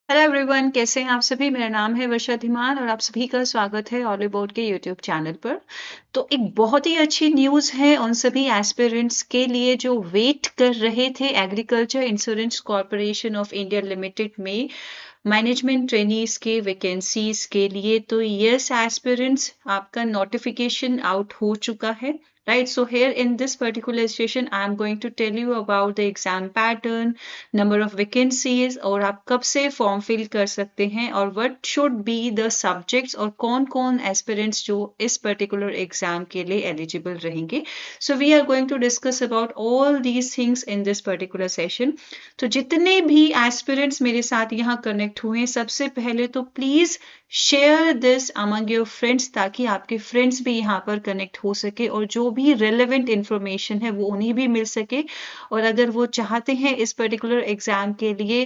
Hello everyone, कैसे हैं आप सभी। मेरा नाम है वर्षा धीमान और आप सभी का स्वागत है ऑल अबाउट के यूट्यूब चैनल पर। तो एक बहुत ही अच्छी न्यूज़ है उन सभी एस्पिरेंट्स के लिए जो वेट कर रहे थे agriculture insurance corporation of India limited में मैनेजमेंट ट्रेनीज के वैकेंसीज के लिए। तो यस एस्पिरेंट्स, आपका नोटिफिकेशन आउट हो चुका है, right? So here in this particular session I am going to tell you about the exam pattern, number of vacancies और आप कब से फॉर्म फिल कर सकते हैं और what should be the subjects और कौन कौन एस्पिरेंट्स जो इस पर्टिकुलर एग्जाम के लिए एलिजिबल रहेंगे। So we are going to discuss about all these things in this particular session। तो जितने भी एस्पिरेंट्स मेरे साथ यहाँ कनेक्ट हुए हैं, सबसे पहले तो please share this among your friends ताकि आपके फ्रेंड्स भी यहाँ पर कनेक्ट हो सके और जो भी रेलेवेंट इंफॉर्मेशन है वो उन्हें भी मिल सके। और अगर वो चाहते हैं इस पर्टिकुलर एग्जाम के लिए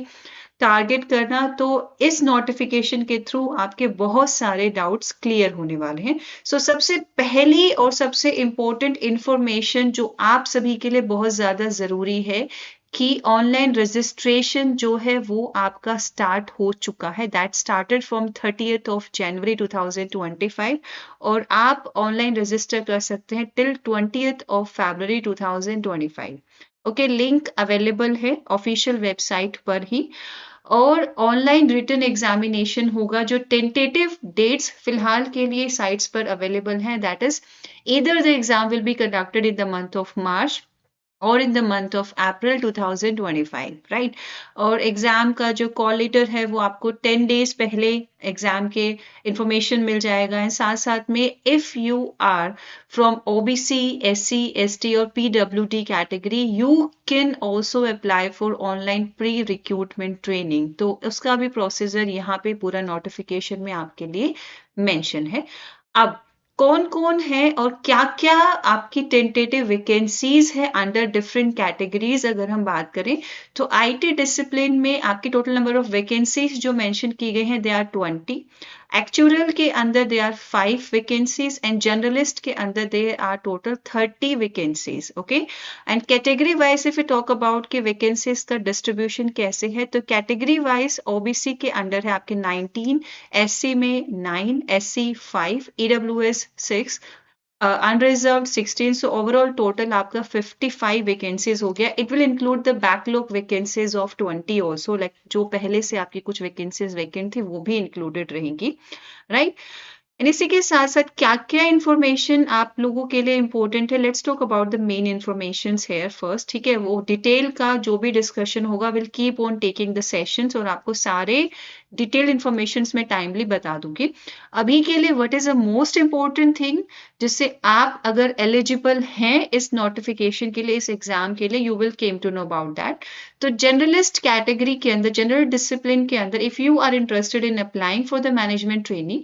टारगेट करना तो इस नोटिफिकेशन के थ्रू आपके बहुत सारे डाउट्स क्लियर होने वाले हैं। सबसे पहली और सबसे इम्पोर्टेंट इंफॉर्मेशन जो आप सभी के लिए बहुत ज़्यादा ज़रूरी है कि ऑनलाइन रजिस्ट्रेशन जो है वो आपका स्टार्ट हो चुका है। That started from 30th of January 2025 और आप ऑनलाइन रजिस्टर कर सकते हैं till 20th of February 2025। Okay, link available है ऑफिशियल वेबसाइट पर ही। और ऑनलाइन रिटन एग्जामिनेशन होगा। जो टेंटेटिव डेट्स फिलहाल के लिए साइट्स पर अवेलेबल हैं, that is either the exam will be conducted in the month of March और in the month of April 2025, right. और एग्जाम का जो कॉल लेटर है वो आपको 10 डेज पहले एग्जाम के इंफॉर्मेशन मिल जाएगा। एंड साथ साथ में if you are from OBC, SC, ST और PWD category, you can also apply for online pre recruitment training. तो उसका भी प्रोसीजर यहाँ पे पूरा नोटिफिकेशन में आपके लिए मेंशन है। अब कौन कौन है और क्या क्या आपकी टेंटेटिव वैकेंसीज है अंडर डिफरेंट कैटेगरीज अगर हम बात करें तो आईटी डिसिप्लिन में आपकी टोटल नंबर ऑफ वैकेंसीज जो मेंशन की गई हैं दे आर 20। एक्चुअल के अंदर they are 5 vacancies and generalist के अंदर they are total 30 vacancies. Okay, and category wise if you talk about के वैकेंसीज का डिस्ट्रीब्यूशन कैसे है तो कैटेगरी वाइज ओबीसी के अंदर है आपके 19, एससी में 9, SC 5, EWS 6, unreserved 16। So overall total आपका 55 वैकेंसीज हो गया। It will include the backlog vacancies of 20 also, like जो पहले से आपकी कुछ वैकेंसीज वैकेंट थी वो भी इंक्लूडेड रहेंगी, राइट। एंड इसी के साथ साथ क्या क्या इंफॉर्मेशन आप लोगों के लिए इंपॉर्टेंट है, let's talk about the main information hair first. ठीक है, वो डिटेल का जो भी डिस्कशन होगा will keep on taking the sessions और आपको सारे डिटेल इंफॉर्मेशन में टाइमली बता दूंगी। अभी के लिए what is the most important thing जिससे आप अगर एलिजिबल हैं इस नोटिफिकेशन के लिए, इस एग्जाम के लिए, you will came to know about that. तो जनरलिस्ट कैटेगरी के अंदर, जनरल डिसिप्लिन के अंदर, if you are interested in applying for the management training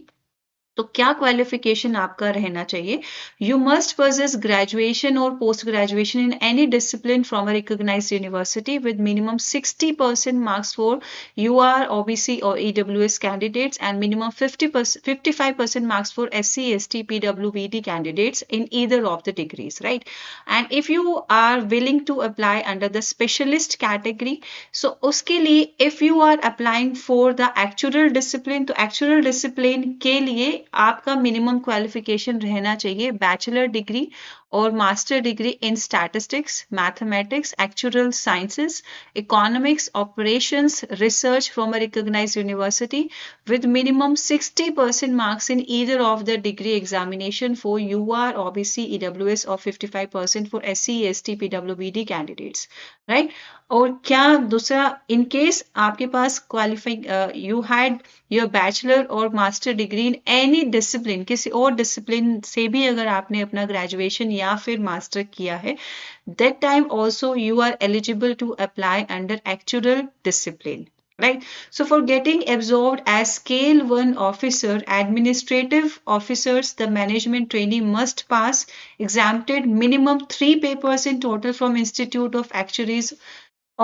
तो क्या क्वालिफिकेशन आपका रहना चाहिए। यू मस्ट possess ग्रेजुएशन और post graduation in any discipline from a recognised university with minimum 60% marks for UR, OBC और EWS candidates and minimum 55% marks for SC, ST, PWBD candidates in either of the degrees, right. And if you are willing to apply under the specialist category, so उसके लिए if you are applying for the actual discipline, तो actual discipline के लिए आपका minimum qualification रहना चाहिए bachelor degree और master degree in statistics, mathematics, actual sciences, economics, operations, research from a recognised university with minimum 60% marks in either of the degree examination for UR, OBC, EWS or 55% for SC, ST, PWBD candidates, right? और क्या दूसरा, in case आपके पास qualifying you had your bachelor और master degree in any discipline, किसी और discipline से भी अगर आपने अपना ग्रेजुएशन या फिर मास्टर किया है, that time also you are eligible to apply under actual discipline, right? So for getting absorbed as scale 1 officer, administrative officers, the management trainee must pass exempted minimum 3 papers in total from Institute of Actuaries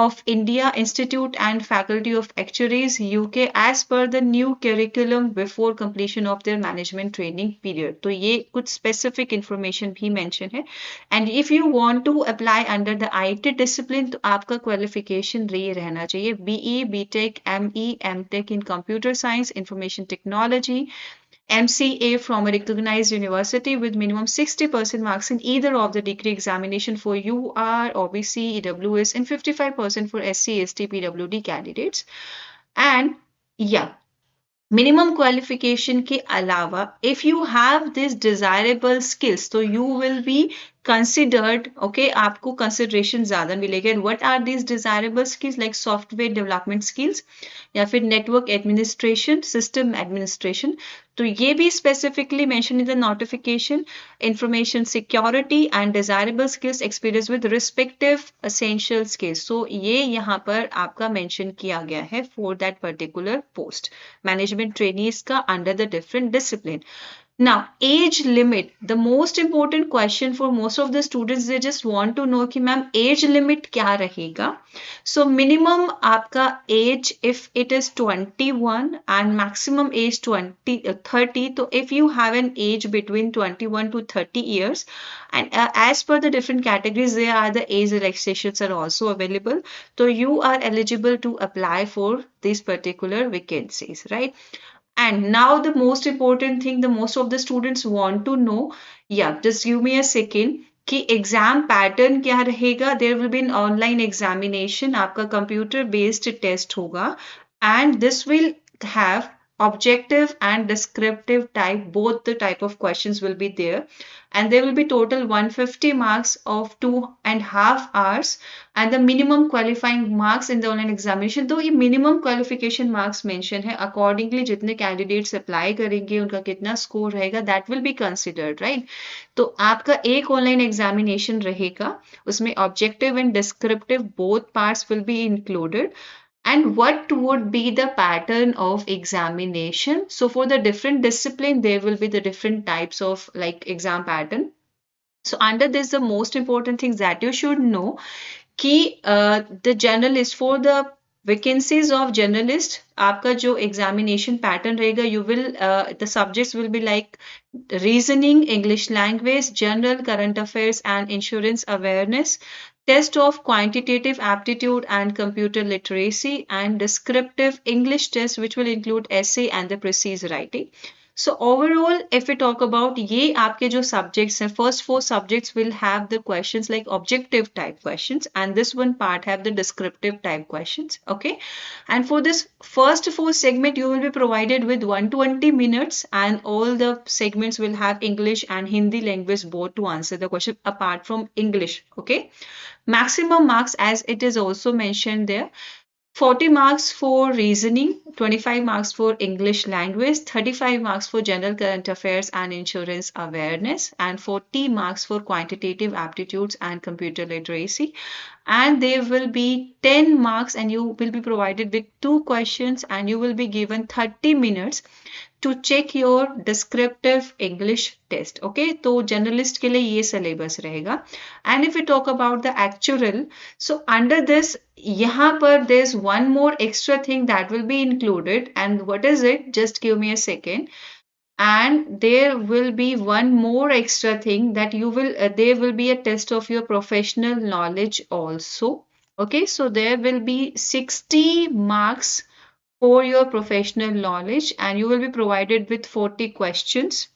of India Institute and Faculty of Actuaries, UK, as per the new curriculum before completion of their management training period. तो ये कुछ specific information भी mention है. And if you want to apply under the IT discipline, तो आपका qualification ये रहना चाहिए BE, BTech, ME, MTech in Computer Science, Information Technology, MCA from a recognized university with minimum 60% marks in either of the degree examination for UR, OBC, EWS, and 55% for SC, ST, PWD candidates. And yeah, minimum qualification के अलावा if you have these desirable skills तो you will be considered, okay, आपको consideration ज़्यादा मिलेगा. And what are these desirable skills? Like software development skills या फिर network administration, system administration. तो ये भी specifically mentioned in the notification, information security and desirable skills experience with respective essential skills. So ये यहाँ पर आपका mention किया गया है for that particular post. Management trainees का under the different discipline. Now, age limit, the most important question for most of the students, they just want to know कि ma'am age limit क्या रहेगा. So minimum आपका age if it is 21 and maximum age 30. So if you have an age between 21 to 30 years and as per the different categories, there are the age relaxations are also available. So you are eligible to apply for these particular vacancies, right? And now the most important thing, the most of the students want to know, yeah, just give me a second, कि exam pattern क्या रहेगा. There will be an online examination, आपका computer based test होगा. And this will have objective and descriptive type, both the type of questions will be there, and there will be total 150 marks of 2.5 hours and the minimum qualifying marks in the online examination. तो ये minimum qualification marks mention है, accordingly जितने candidates apply करेंगे उनका कितना score रहेगा, that will be considered, right? तो आपका एक online examination रहेगा, उसमें objective and descriptive both parts will be included. And what would be the pattern of examination? So for the different discipline, there will be the different types of like exam pattern. So under this, the most important things that you should know, कि the generalist, for the vacancies of generalist, आपका जो examination pattern रहेगा, you will the subjects will be like reasoning, English language, general current affairs and insurance awareness, test of quantitative aptitude and computer literacy, and descriptive English test which will include essay and the precise writing. So overall, if we talk about ये आपके जो subjects हैं, first 4 subjects will have the questions like objective type questions, and this one part have the descriptive type questions, okay? And for this first 4 segment, you will be provided with 120 minutes, and all the segments will have English and Hindi language both to answer the question apart from English, okay? Maximum marks, as it is also mentioned there, 40 marks for reasoning, 25 marks for English language, 35 marks for general current affairs and insurance awareness, and 40 marks for quantitative aptitudes and computer literacy. And there will be 10 marks and you will be provided with 2 questions and you will be given 30 minutes to check your descriptive English test. Okay, तो generalist के लिए ये syllabus रहेगा. And if we talk about the actual, so under this, यहाँ पर there's one more extra thing that will be included. And what is it? Just give me a second. And there will be one more extra thing that you will, there will be a test of your professional knowledge also. Okay, so there will be 60 marks for your professional knowledge and you will be provided with 40 questions.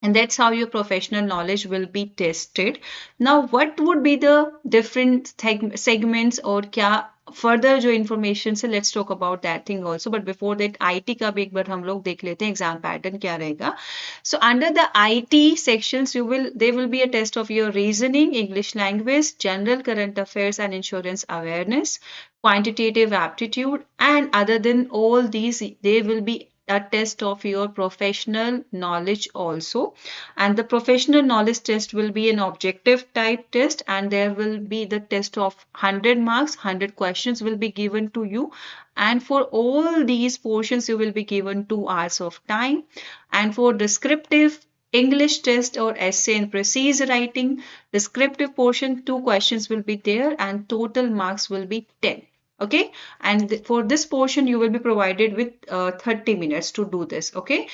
And that's how your professional knowledge will be tested. Now, what would be the different segments or क्या further जो information से let's talk about that thing also. But before that, IT का भी एक बार हम लोग देख लेते हैं exam pattern क्या रहेगा. So under the IT sections, there will be a test of your reasoning, English language, general current affairs and insurance awareness, quantitative aptitude, and other than all these, there will be a test of your professional knowledge also. And the professional knowledge test will be an objective type test and there will be the test of 100 marks, 100 questions will be given to you. And for all these portions, you will be given 2 hours of time. And for descriptive English test or essay in precise writing, descriptive portion, 2 questions will be there and total marks will be 10. Okay, and for this portion you will be provided with 30 minutes to do this. Okay,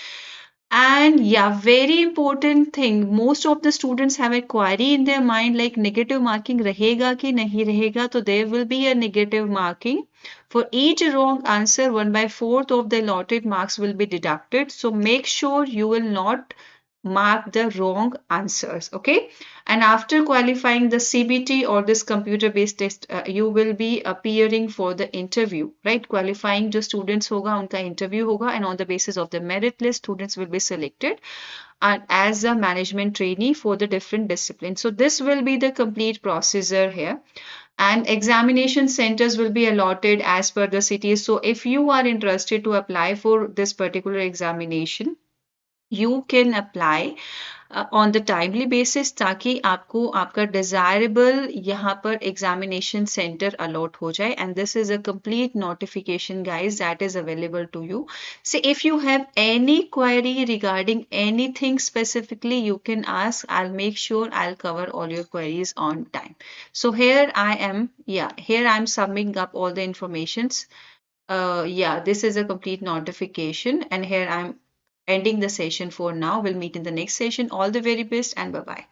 and yeah, very important thing. Most of the students have a query in their mind like negative marking rahega ki nahi rahega. So there will be a negative marking. For each wrong answer, 1/4 of the allotted marks will be deducted. So make sure you will not mark the wrong answers. Okay. And after qualifying the CBT or this computer based test, you will be appearing for the interview, right? Qualifying जो students होगा उनका interview होगा, and on the basis of the merit list students will be selected and as a management trainee for the different disciplines. So this will be the complete procedure here, and examination centers will be allotted as per the cities. So if you are interested to apply for this particular examination, you can apply on the timely basis ताकि आपको आपका desirable यहाँ पर examination center allot हो जाए, and this is a complete notification guys that is available to you. So if you have any query regarding anything specifically, you can ask. I'll make sure I'll cover all your queries on time. So here I am, here I'm summing up all the informations. This is a complete notification, and here I'm ending the session for now. We'll meet in the next session. All the very best and bye bye.